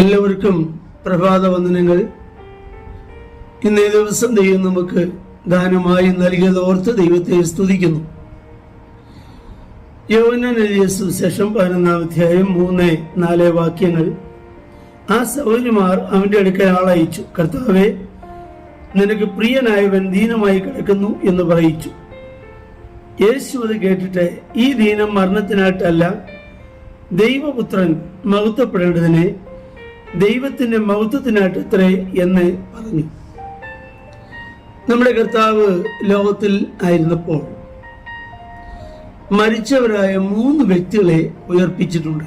എല്ലാവർക്കും പ്രഭാത വന്ദനങ്ങൾ. ഇന്നേ ദിവസം ദൈവം നമുക്ക് ദാനമായി നൽകിയത് ഓർത്ത് ദൈവത്തെ സ്തുതിക്കുന്നു. യോഹന്നാൻ എഴുതിയ സുവിശേഷം 11-ാം അധ്യായം 3-4 വാക്യങ്ങൾ. ആ സഹോദരിമാർ അവന്റെ അടുക്കൽ ആളയച്ചു, കർത്താവേ, നിനക്ക് പ്രിയനായവൻ ദീനമായി കിടക്കുന്നു എന്ന് പറയിച്ചു. യേശു അത് കേട്ടിട്ട്, ഈ ദീനം മരണത്തിനായിട്ടല്ല, ദൈവപുത്രൻ മഹത്വപ്പെടേണ്ടതിനെ ദൈവത്തിന്റെ മഹത്വത്തിനായിട്ടത്രേ എന്ന് പറഞ്ഞു. നമ്മുടെ കർത്താവ് ലോകത്തിൽ ആയിരുന്നപ്പോൾ മരിച്ചവരായ 3 വ്യക്തികളെ ഉയർപ്പിച്ചിട്ടുണ്ട്.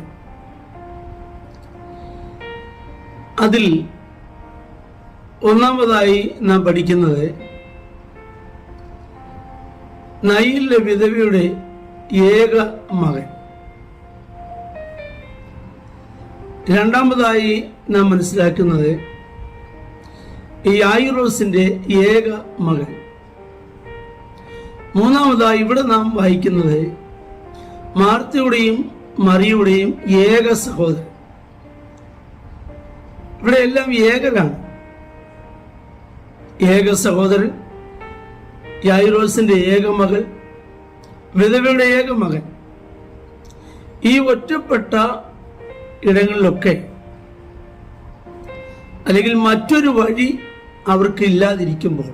അതിൽ ഒന്നാമതായി നാം പഠിക്കുന്നത് നയിലെ വിധവയുടെ ഏക മകൻ. രണ്ടാമതായി നാം മനസ്സിലാക്കുന്നത് യായിറോസിന്റെ ഏക മകൻ. മൂന്നാമതായി ഇവിടെ നാം വായിക്കുന്നത് മാർത്തയുടെയും മറിയുടെയും ഏക സഹോദരൻ. ഇവിടെ എല്ലാം ഏകരാണ്. ഏക സഹോദരൻ, യായിറോസിന്റെ ഏക മകൾ, വിധവയുടെ ഏക മകൻ. ഈ ഒറ്റപ്പെട്ട ഇടങ്ങളിലൊക്കെ അല്ലെങ്കിൽ മറ്റൊരു വഴി അവർക്ക് ഇല്ലാതിരിക്കുമ്പോൾ,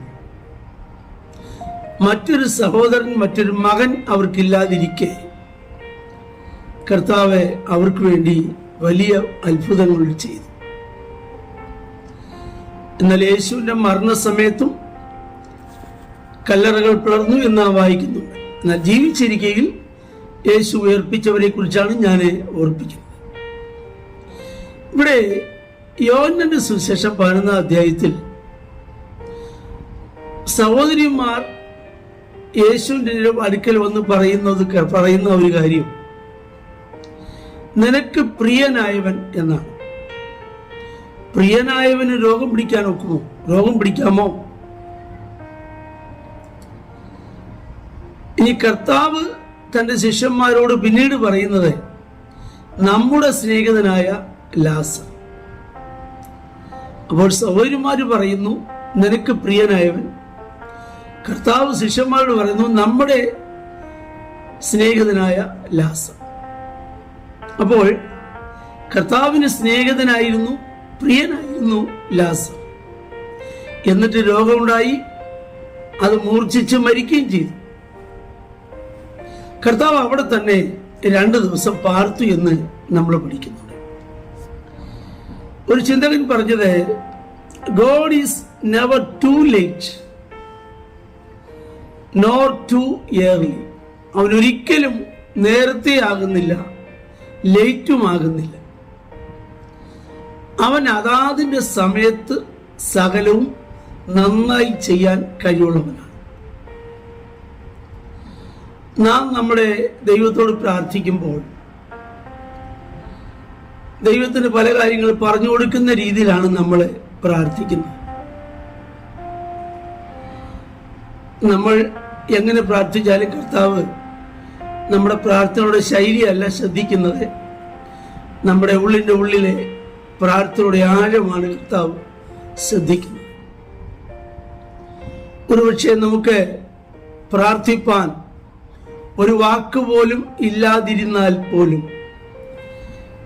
മറ്റൊരു സഹോദരൻ, മറ്റൊരു മകൻ അവർക്കില്ലാതിരിക്കെ കർത്താവ് അവർക്ക് വേണ്ടി വലിയ അത്ഭുതങ്ങൾ ചെയ്തു. എന്നാൽ യേശുവിന്റെ മരണസമയത്തും കല്ലറകൾ പിളർന്നു എന്ന് വായിക്കുന്നുണ്ട്. എന്നാൽ ജീവിച്ചിരിക്കയിൽ യേശു ഉയർപ്പിച്ചവരെ കുറിച്ചാണ് ഞാൻ ഓർപ്പിക്കുന്നത്. ഇവിടെ യോഹന്നാന്റെ സുവിശേഷം 11-ാം അധ്യായത്തിൽ സഹോദരിമാർ യേശുവിന്റെ അടുക്കൽ വന്ന് പറയുന്ന ഒരു കാര്യം, നിനക്ക് പ്രിയനായവൻ എന്നാണ്. പ്രിയനായവന് രോഗം പിടിക്കാൻ ഒക്കുമോ? രോഗം പിടിക്കാമോ? ഇനി കർത്താവ് തന്റെ ശിഷ്യന്മാരോട് പിന്നീട് പറയുന്നത് നമ്മുടെ സ്നേഹിതനായ ലാസർ. അപ്പോൾ സഹോദരിമാര് പറയുന്നു നിനക്ക് പ്രിയനായവൻ. കർത്താവ് ശിഷ്യന്മാരോട് പറയുന്നു നമ്മുടെ സ്നേഹിതനായ ലാസർ. അപ്പോൾ കർത്താവിന് സ്നേഹിതനായിരുന്നു, പ്രിയനായിരുന്നു ലാസർ. എന്നിട്ട് രോഗമുണ്ടായി, അത് മൂർച്ഛിച്ച് മരിക്കുകയും ചെയ്തു. കർത്താവ് അവിടെ തന്നെ 2 ദിവസം പാർത്തു എന്ന് നമ്മൾ പഠിക്കുന്നുണ്ട്. ഒരു ചിന്തകൻ പറഞ്ഞത്, God is never too late nor too early. അവൻ ഒരിക്കലും നേരത്തെ ആകുന്നില്ല, ലേറ്റും ആകുന്നില്ല. അവൻ അതാതിന്റെ സമയത്ത് സകലവും നന്നായി ചെയ്യാൻ കഴിവുള്ളവനാണ്. നാം നമ്മുടെ ദൈവത്തോട് പ്രാർത്ഥിക്കുമ്പോൾ ദൈവത്തിന് പല കാര്യങ്ങൾ പറഞ്ഞു കൊടുക്കുന്ന രീതിയിലാണ് നമ്മൾ പ്രാർത്ഥിക്കുന്നത്. നമ്മൾ എങ്ങനെ പ്രാർത്ഥിച്ചാലും കർത്താവ് നമ്മുടെ പ്രാർത്ഥനയുടെ ശൈലിയല്ല ശ്രദ്ധിക്കുന്നത്, നമ്മുടെ ഉള്ളിൻ്റെ ഉള്ളിലെ പ്രാർത്ഥനയുടെ ആഴമാണ് കർത്താവ് ശ്രദ്ധിക്കുന്നത്. ഒരുപക്ഷെ നമുക്ക് പ്രാർത്ഥിപ്പാൻ ഒരു വാക്ക് പോലും ഇല്ലാതിരുന്നാൽ പോലും,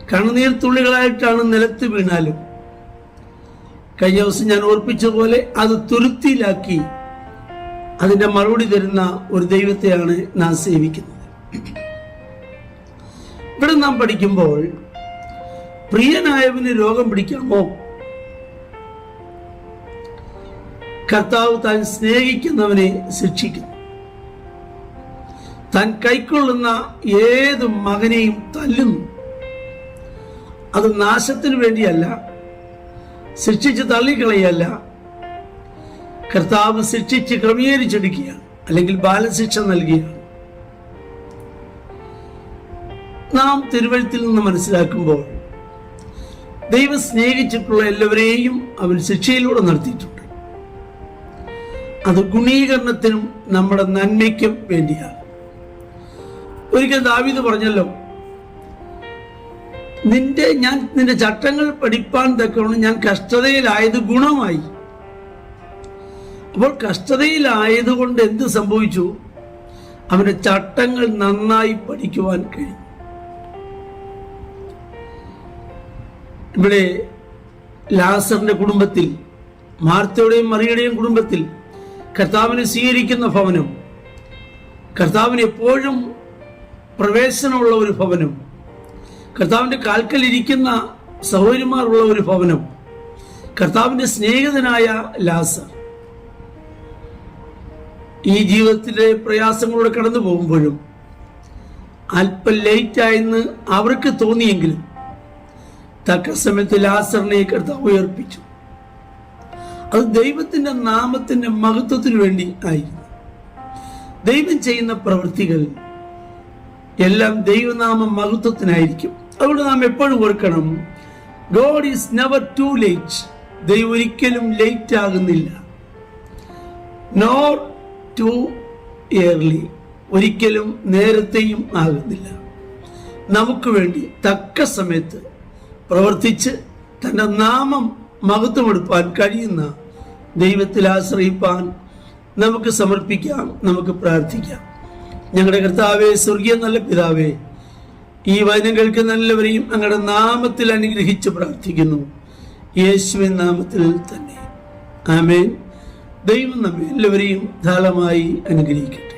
കണ്ണുനീർ തുള്ളികളായിട്ടാണ് നിലത്ത് വീണാലും, കഴിഞ്ഞ ദിവസം ഞാൻ ഓർപ്പിച്ചതുപോലെ അത് തുരുത്തിയിലാക്കി അതിന്റെ മറുപടി തരുന്ന ഒരു ദൈവത്തെയാണ് നാം സേവിക്കുന്നത്. ഇവിടെ നാം പഠിക്കുമ്പോൾ പ്രിയനായവന് രോഗം പിടിക്കാമോ? കർത്താവ് താൻ സ്നേഹിക്കുന്നവനെ ശിക്ഷിക്കുന്നു. താൻ കൈക്കൊള്ളുന്ന ഏത് മകനെയും തല്ലുന്നു. അത് നാശത്തിന് വേണ്ടിയല്ല, ശിക്ഷിച്ച് തള്ളിക്കളയല്ല. കർത്താവ് ശിക്ഷിച്ച് ക്രമീകരിച്ചെടുക്കുകയാണ്, അല്ലെങ്കിൽ ബാലശിക്ഷ നൽകുകയാണ്. നാം തിരുവഴുത്തിൽ നിന്ന് മനസ്സിലാക്കുമ്പോൾ ദൈവം സ്നേഹിച്ചിട്ടുള്ള എല്ലാവരെയും അവൻ ശിക്ഷയിലൂടെ നടത്തിയിട്ടുണ്ട്. അത് ഗുണീകരണത്തിനും നമ്മുടെ നന്മയ്ക്കും വേണ്ടിയാണ്. ഒരിക്കൽ ദാവീദ് പറഞ്ഞല്ലോ, നിന്റെ ചട്ടങ്ങൾ പഠിപ്പാൻ തക്കവണ്ണം ഞാൻ കഷ്ടതയിലായത് ഗുണമായി. അപ്പോൾ കഷ്ടതയിലായതുകൊണ്ട് എന്ത് സംഭവിച്ചു? അവന്റെ ചട്ടങ്ങൾ നന്നായി പഠിക്കുവാൻ കഴിയും. ഇവിടെ ലാസറിന്റെ കുടുംബത്തിൽ, മാർത്തയുടെയും മറിയയുടെയും കുടുംബത്തിൽ കർത്താവിനെ സ്വീകരിക്കുന്ന ഭവനം, കർത്താവിന് എപ്പോഴും പ്രവേശനമുള്ള ഒരു ഭവനം, കർത്താവിന്റെ കാൽക്കൽ ഇരിക്കുന്ന സഹോദരിമാരുള്ള ഒരു ഭവനം, കർത്താവിന്റെ സ്നേഹിതനായ ലാസർ ഈ ജീവിതത്തിലെ പ്രയാസങ്ങളൂടെ കടന്നു പോകുമ്പോഴും അല്പം ലേറ്റായെന്ന് അവർക്ക് തോന്നിയെങ്കിലും തക്ക സമയത്ത് ലാസറിനെ കർത്താവ് ഉയർപ്പിച്ചു. അത് ദൈവത്തിന്റെ നാമത്തിന്റെ മഹത്വത്തിനു വേണ്ടി ആയിരുന്നു. ദൈവം ചെയ്യുന്ന പ്രവൃത്തികൾ എല്ലാം ദൈവനാമ മഹത്വത്തിനായിരിക്കും. അതുകൊണ്ട് നാം എപ്പോഴും ഓർക്കണം, God is never to late. ദൈവം ഒരിക്കലും ലേറ്റ് ആകുന്നില്ല. നോർ ടു എയർലി, ഒരിക്കലും നേരത്തെയും ആകുന്നില്ല. നമുക്ക് വേണ്ടി തക്ക സമയത്ത് പ്രവർത്തിച്ച് തന്റെ നാമം മഹത്വമെടുപ്പാൻ കഴിയുന്ന ദൈവത്തിൽ ആശ്രയിപ്പാൻ നമുക്ക് സമർപ്പിക്കാം, നമുക്ക് പ്രാർത്ഥിക്കാം. ഞങ്ങളുടെ കർത്താവേ, സ്വർഗീയ നല്ല പിതാവേ, ഈ വചനം കേൾക്കുന്ന എല്ലാവരെയും അങ്ങയുടെ നാമത്തിൽ അനുഗ്രഹിച്ച് പ്രാർത്ഥിക്കുന്നു, യേശുവിൻ നാമത്തിൽ തന്നെ. ആമേൻ. ദൈവം നമ്മെ എല്ലാവരെയും ധാരാളമായി അനുഗ്രഹിക്കട്ടെ.